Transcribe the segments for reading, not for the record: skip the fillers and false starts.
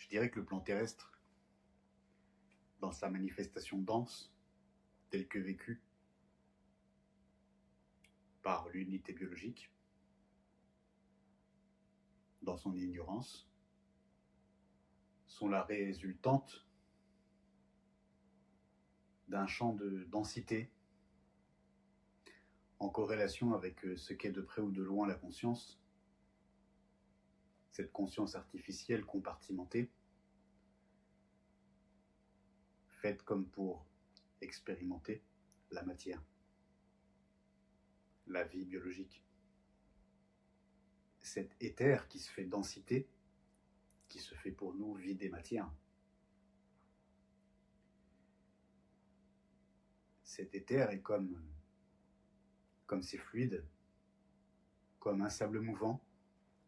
Je dirais que le plan terrestre, dans sa manifestation dense, telle que vécue par l'unité biologique, dans son ignorance, sont la résultante d'un champ de densité en corrélation avec ce qu'est de près ou de loin la conscience, cette conscience artificielle compartimentée, faite comme pour expérimenter la matière, la vie biologique. Cet éther qui se fait densité, qui se fait pour nous vie des matières. Cet éther est comme ces fluides, comme un sable mouvant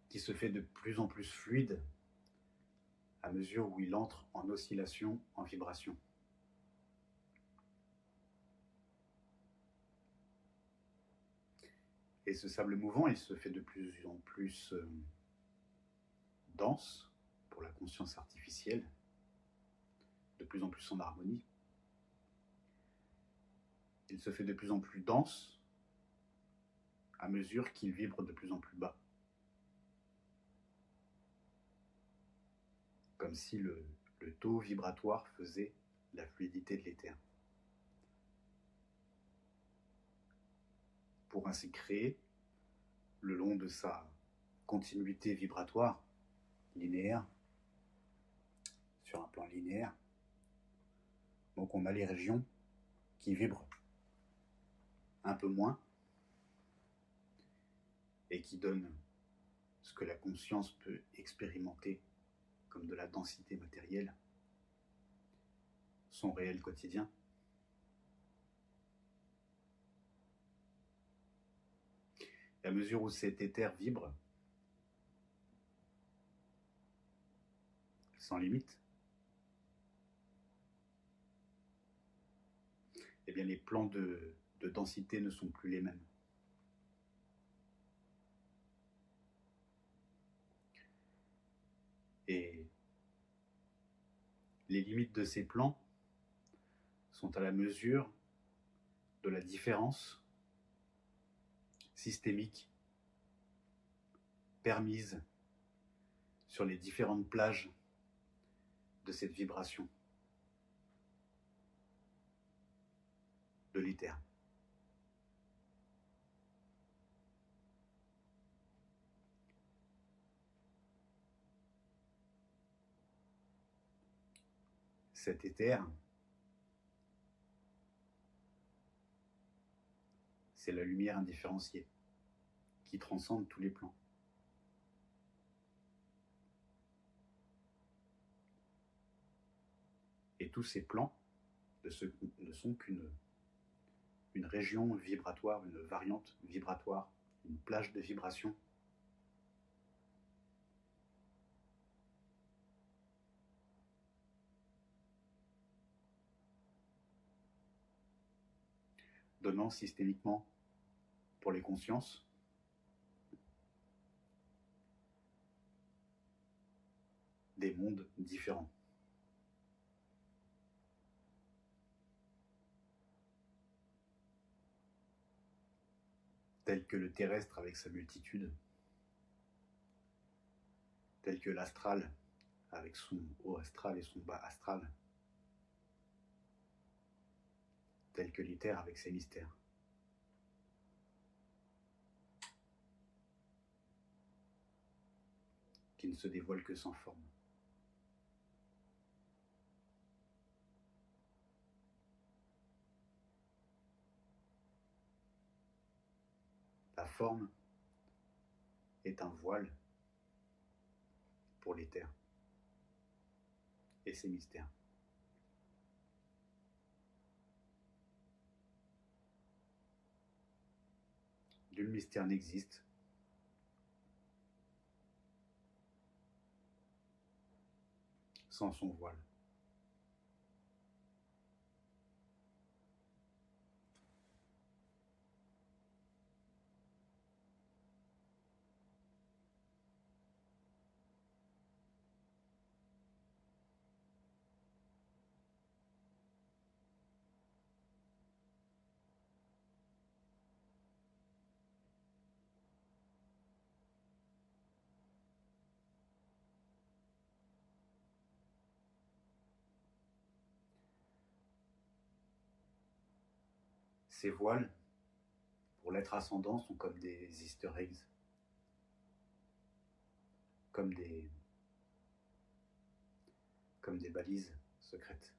qui se fait de plus en plus fluide à mesure où il entre en oscillation, en vibration. Et ce sable mouvant, il se fait de plus en plus dense pour la conscience artificielle, de plus en plus en harmonie. Il se fait de plus en plus dense à mesure qu'il vibre de plus en plus bas. Comme si le taux vibratoire faisait la fluidité de l'éther. Pour ainsi créer, le long de sa continuité vibratoire linéaire, sur un plan linéaire, donc on a les régions qui vibrent un peu moins et qui donnent ce que la conscience peut expérimenter comme de la densité matérielle, son réel quotidien. Et à mesure où cet éther vibre, sans limite, eh bien les plans de densité ne sont plus les mêmes. Et les limites de ces plans sont à la mesure de la différence systémique permise sur les différentes plages de cette vibration de l'éther. Cet éther, c'est la lumière indifférenciée qui transcende tous les plans. Et tous ces plans ne sont qu'une région vibratoire, une variante vibratoire, une plage de vibration donnant systémiquement pour les consciences des mondes différents. Tel que le terrestre avec sa multitude, tel que l'astral avec son haut astral et son bas astral, tel que l'éther avec ses mystères. Qui ne se dévoile que sans forme. La forme est un voile pour l'éther et ses mystères. Nul mystère n'existe sans son voile. Ces voiles, pour l'être ascendant, sont comme des easter eggs, comme des balises secrètes.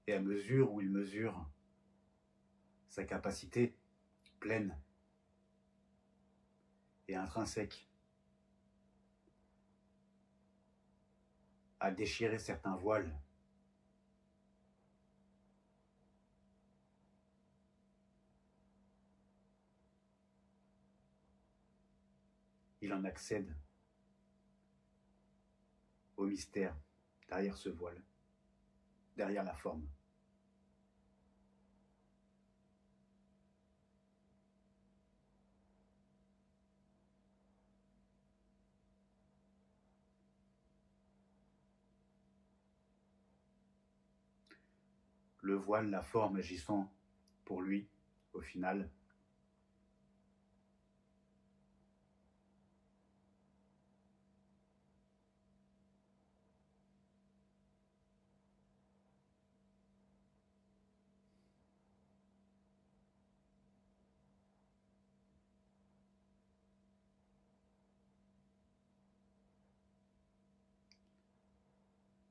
Et à mesure où il mesure sa capacité pleine et intrinsèque à déchirer certains voiles, il en accède au mystère derrière ce voile, derrière la forme. Le voile, la forme agissant pour lui, au final,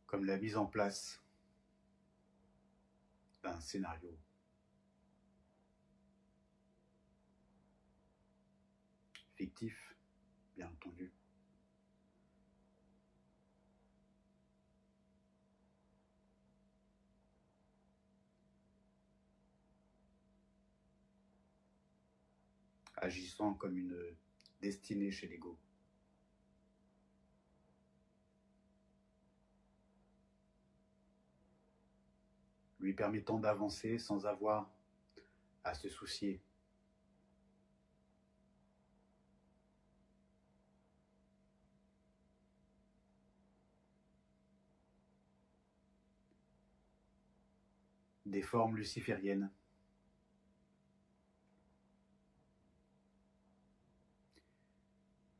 comme la mise en place d'un scénario fictif, bien entendu, agissant comme une destinée chez l'ego. Lui permettant d'avancer sans avoir à se soucier des formes lucifériennes,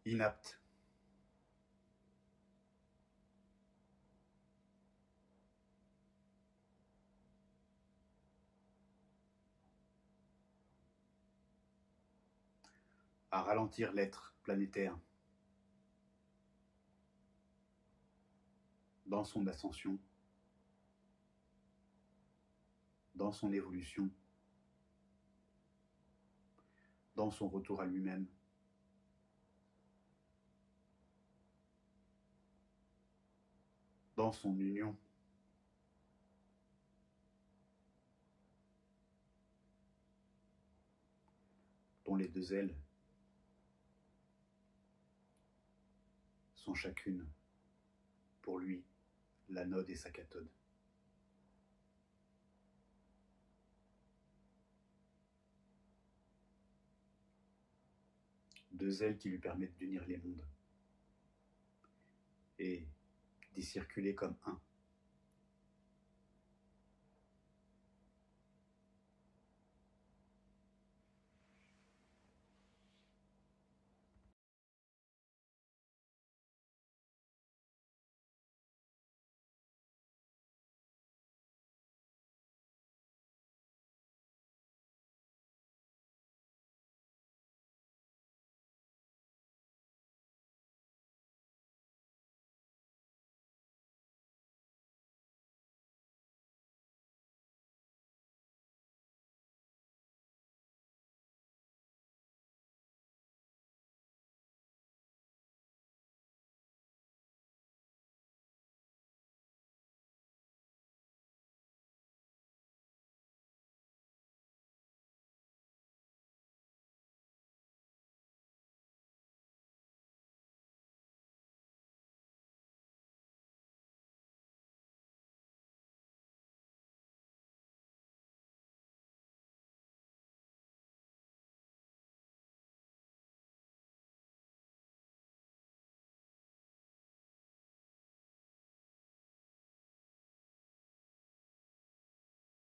inaptes à ralentir l'être planétaire dans son ascension, dans son évolution, dans son retour à lui-même, dans son union dont les deux ailes sont chacune, pour lui, l'anode et sa cathode. Deux ailes qui lui permettent d'unir les mondes et d'y circuler comme un.